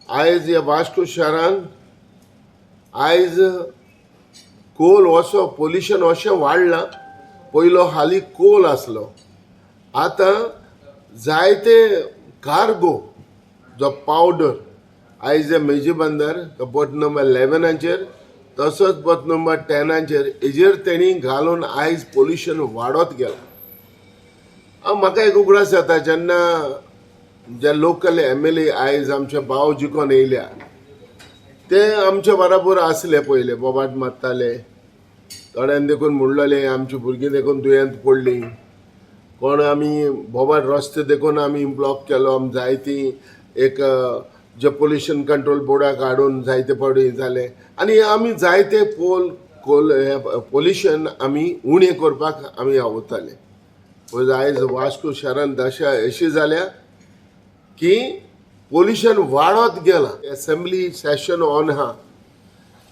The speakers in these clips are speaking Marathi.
आयज ह्या वास्को शहरान आयज कोल असो पोल्युशन अशें वाडलां. पयलो हालीं कोल आसलो, आतां जायते कार्गो जो पावडर आयज मेजी बंदर बोट नंबर 11 तसोच बोट नंबर 10 हेजेर तेणी घालून आयज पोल्युशन वाडत गेला. म्हाका एक उगडास जाता जेन्ना जे लोकल MLA आयज आमचे भाव जिखोन येयल्या ते आमचे बराबर आसले. पयले बोबाट मारताले, थोड्यान देखून म्हणलेले आमची भुरगीं देखून दुयेंत पडली, कोण आमी बोबाट रस्ते देखून आमी ब्लॉक केलो. जायती एक जे पोल्युशन कंट्रोल बोर्डाक हाडून जायते पडे जाले आनी आमी जायते पोल्युशन आमी उणें करपाक आमी आवताले. पळय आयज वास्को शहरान दशा अशी जाल्या की पोल्युशन वाडत गेला. असेंब्ली सेशन ऑन हा,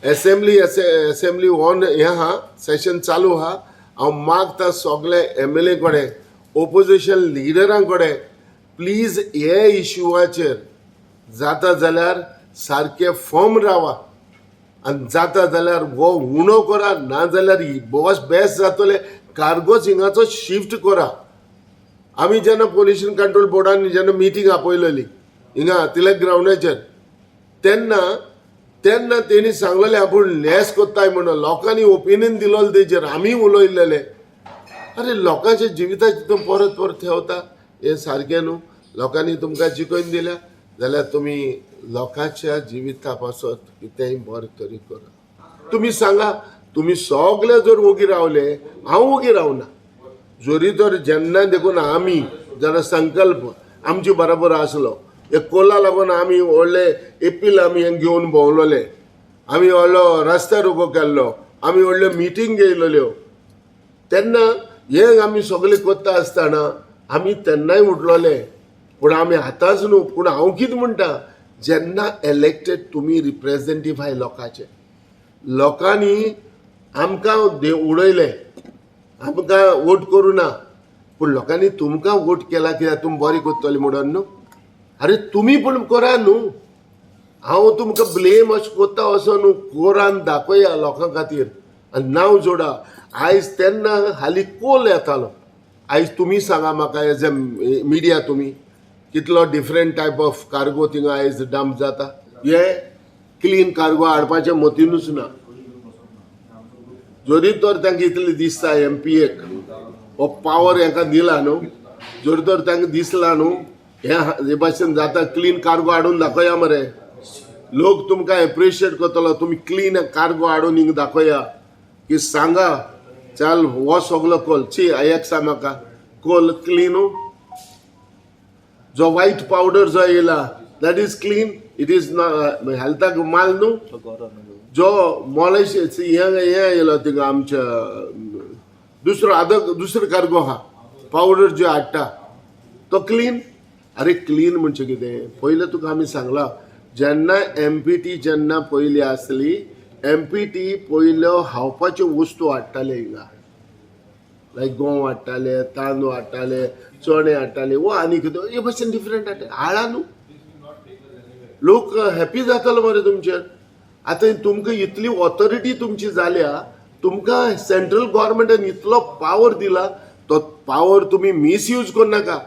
असेंब्ली ऑन हे हा, सेशन चालू हा. हांव मागता सगळे MLA कडेन, ओपोजिशन लिडरां कडेन, प्लीज हे इश्यूवाचेर जाता जाल्यार सारके फर्म रावा आनी जाता जाल्यार हो उणो करा, ना जाल्यार बॉस बेस्ट जातले कार्गोज हिंगाचो शिफ्ट करा. आमी जेन्ना पोल्युशन कंट्रोल बोर्डान जेन्ना मिटींग आपयलेली हिंगा तिलक ग्रावंडाचेर तेन्ना तेणी सांगलेलें आपूण लेस कोत्ताय म्हणून. लोकांनी ओपिनियन दिलोलें तेजेर, आमी उलयलेले. अरे लोकांच्या जिविताची तूं परत परत ठेवता, हें सारकें न्हू. लोकांनी तुमकां जिखोवन दिल्या जाल्यार तुमी लोकांच्या जिविता पासत कितेंय बरें तरी करा. तुमी सांगा, तुमी सगळे जर ओगी रावले, हांव ओगी रावना. जोरी तर जेन्ना देखून आमी जरा संकल्प आमचे बरोबर आसलो, एक कोला लागून आमी व्हडले एपील आमी घेवन भोंवलोले, आमी व्हडलो रस्त्यार उबो केल्लो, आमी व्हडल्यो मिटींग घेयलेल्यो, तेन्ना हे आमी सगळे कोत्ता आसतना आमी तेन्नाय उठलोले. पूण आमी आतांच न्हू. पूण हांव कितें म्हणटा, जेन्ना इलेक्टेड तुमी रिप्रेझेंटेटिव्ह आहाय लोकांचे, लोकांनी आमकां उडयले, आमकां वोट करूं ना, पूण लोकांनी तुमकां वोट केला कित्याक तुमी बरें कोत्तले म्हणून न्हू. अरे तुमी पूण करा न्हू. हांव तुमकां ब्लेम अशें कोत्ता असो न्हू. कोरान दाखया लोकां खातीर आनी नांव जोडा. आयज तेन्ना हालीं कोल येतालो, आयज तुमी सांगा म्हाका एज अ मिडिया तुमी कितलो डिफरंट टायप ऑफ कार्गो थिंगा आयज डंप जाता. हे क्लीन कार्गो हाडपाचें मतीनूच ना. जोरी तर तांकां इतलें दिसता MPAक हो पावर हांकां दिला न्हू, जोरी तर तांकां दिसला न्हू हे भाशेन जाता, क्लीन कार्गो हाडून दाखया मरे. लोक तुमकां एप्रिशिएट करतलो. तुमी क्लीन कार्गो हाडून हिंगा दाखया की सांगा चाल हो सगलो कोल ची एक सांग म्हाका कोल क्लीन. जो व्हाईट पावडर जो येयला that is clean, it is हेल्थाक माल न्हू. जो मॉलेशियस हे येयलो थिंगा आमच्या दुसरो कार्गो आहा पावडर जो हाडटा तो क्लीन. अरे क्लीन म्हणजे कितें, पयलें तुका आमी सांगला जेन्ना MPT जेन्ना पयली आसली, MPT पयल्यो हावपाच्यो वस्तू हाडटाले हिंगा, लायक गंव हाडटाले, तांदूळ हाडटाले, चणे हाडटाले, वो आनी कितें हे भाशेन डिफरंट हाडटाले. हाडा न्हू, लोक हॅपी जातालो मरे तुमचेर. आतां तुमकां इतली ऑथॉरिटी तुमची जाल्या, तुमकां सेंट्रल गव्हर्मेंटान इतलो पावर दिला, तो पावर तुमी मिसयूज करू नाका.